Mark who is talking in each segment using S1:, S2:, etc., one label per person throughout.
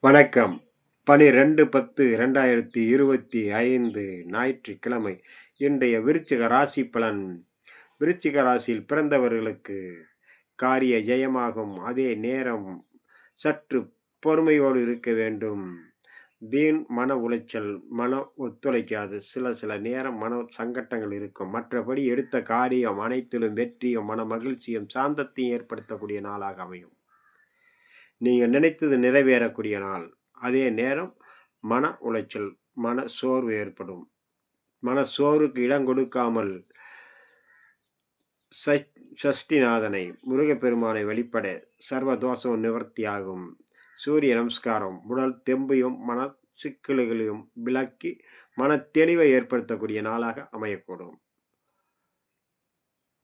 S1: வணக்கம். 12/10/2025 ஞாயிற்றுக்கிழமை. இன்றைய விருச்சிக ராசி பலன். விருச்சிக ராசியில் பிறந்தவர்களுக்கு காரிய ஜெயமாகும். அதே நேரம் சற்று பொறுமையோடு இருக்க வேண்டும். வீண் மன உளைச்சல், மனம் ஒத்துழைக்காது. சில நேரம் மன சங்கட்டங்கள் இருக்கும். மற்றபடி எடுத்த காரியம் அனைத்திலும் வெற்றியும், மன மகிழ்ச்சியும், சாந்தத்தையும் ஏற்படுத்தக்கூடிய நாளாக அமையும். நீங்கள் நினைத்தது நிறைவேறக்கூடிய நாள். அதே நேரம் மன உளைச்சல், மன சோர்வு ஏற்படும். மன சோர்வுக்கு இடம் கொடுக்காமல் சஷ்டிநாதனை, முருகப்பெருமானை வழிபட சர்வதோஷம் நிவர்த்தியாகும். சூரிய நமஸ்காரம் உடல் தெம்பையும் மன சிக்கல்களையும் விலக்கி மன தெளிவை ஏற்படுத்தக்கூடிய நாளாக அமையக்கூடும்.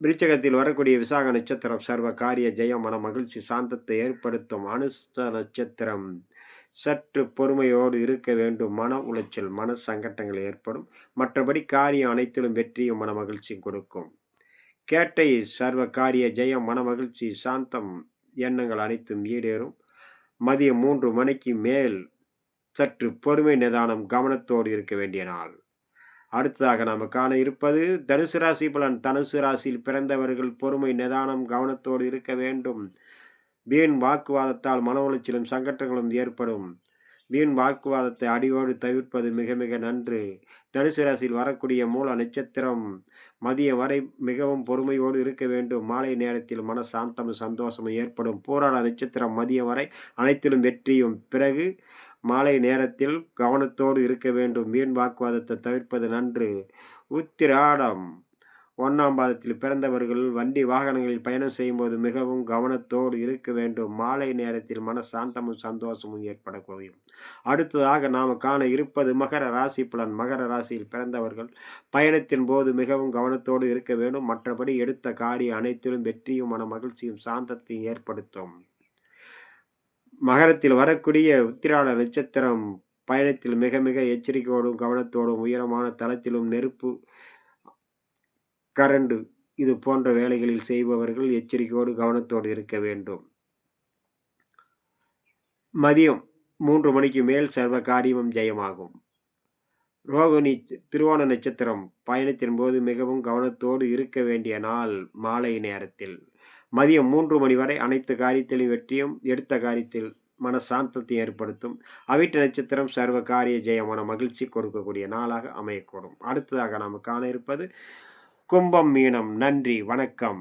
S1: விருச்சகத்தில் வரக்கூடிய விசாக நட்சத்திரம் சர்வ காரிய ஜெயம், மன மகிழ்ச்சி, சாந்தத்தை ஏற்படுத்தும். அனுஷ்ட நட்சத்திரம் சற்று பொறுமையோடு இருக்க வேண்டும். மன உளைச்சல், மன சங்கட்டங்கள் ஏற்படும். மற்றபடி காரியம் அனைத்திலும் வெற்றியும் மன மகிழ்ச்சியும் கொடுக்கும். கேட்டை சர்வ காரிய ஜெயம், மன மகிழ்ச்சி, சாந்தம், எண்ணங்கள் அனைத்தும் ஈடேறும். மதியம் 3 மணிக்கு மேல் சற்று பொறுமை, நிதானம், கவனத்தோடு இருக்க வேண்டிய நாள். அடுத்ததாக நாம் காண இருப்பது தனுசு ராசி பலன். தனுசு ராசியில் பிறந்தவர்கள் பொறுமை, நிதானம், கவனத்தோடு இருக்க வேண்டும். வீண் வாக்குவாதத்தால் மன உளைச்சலும் சங்கட்டங்களும் ஏற்படும். வீண் வாக்குவாதத்தை அடியோடு தவிர்ப்பது மிக மிக நன்று. தனுசு ராசியில் வரக்கூடிய மூல நட்சத்திரம் மதியம் வரை மிகவும் பொறுமையோடு இருக்க வேண்டும். மாலை நேரத்தில் மன சாந்தமும் சந்தோஷமும் ஏற்படும். பூராட நட்சத்திரம் மதியம் வரை அனைத்திலும் வெற்றியும். பிறகு மாலை நேரத்தில் கவனத்தோடு இருக்க வேண்டும். வீண் வாக்குவாதத்தை தவிர்ப்பது நன்று. உத்திராடம் 1ஆம் பாதத்தில் பிறந்தவர்கள் வண்டி வாகனங்களில் பயணம் செய்யும்போது மிகவும் கவனத்தோடு இருக்க வேண்டும். மாலை நேரத்தில் மன சாந்தமும் சந்தோஷமும் ஏற்படக்கூடும். அடுத்ததாக நாம் காண இருப்பது மகர ராசி பலன். மகர ராசியில் பிறந்தவர்கள் பயணத்தின் போது மிகவும் கவனத்தோடு இருக்க வேண்டும். மற்றபடி எடுத்த காரியம் அனைத்திலும் வெற்றியும் மன மகிழ்ச்சியும் சாந்தத்தையும் ஏற்படுத்தும். மகரத்தில் வரக்கூடிய உத்திராட நட்சத்திரம் பயணத்தில் மிக மிக எச்சரிக்கையோடும் கவனத்தோடும், உயரமான தளத்திலும் நெருப்பு, கரண்டு இது போன்ற வேலைகளில் செய்பவர்கள் எச்சரிக்கையோடு கவனத்தோடு இருக்க வேண்டும். மதியம் 3 மணிக்கு மேல் சர்வ காரியமும் ஜெயமாகும். ரோகிணி திருவோண நட்சத்திரம் பயணத்தின் போது மிகவும் கவனத்தோடு இருக்க வேண்டிய நாள். மாலை நேரத்தில் மதியம் 3 மணி வரை அனைத்து காரியத்திலும் வெற்றியும், எடுத்த காரியத்தில் மன சாந்தத்தை ஏற்படுத்தும். அவிட்ட நட்சத்திரம் சர்வ காரிய ஜெயமான மகிழ்ச்சி கொடுக்கக்கூடிய நாளாக அமையக்கூடும். அடுத்ததாக நாம் காண இருப்பது கும்பம் மீனம். நன்றி, வணக்கம்.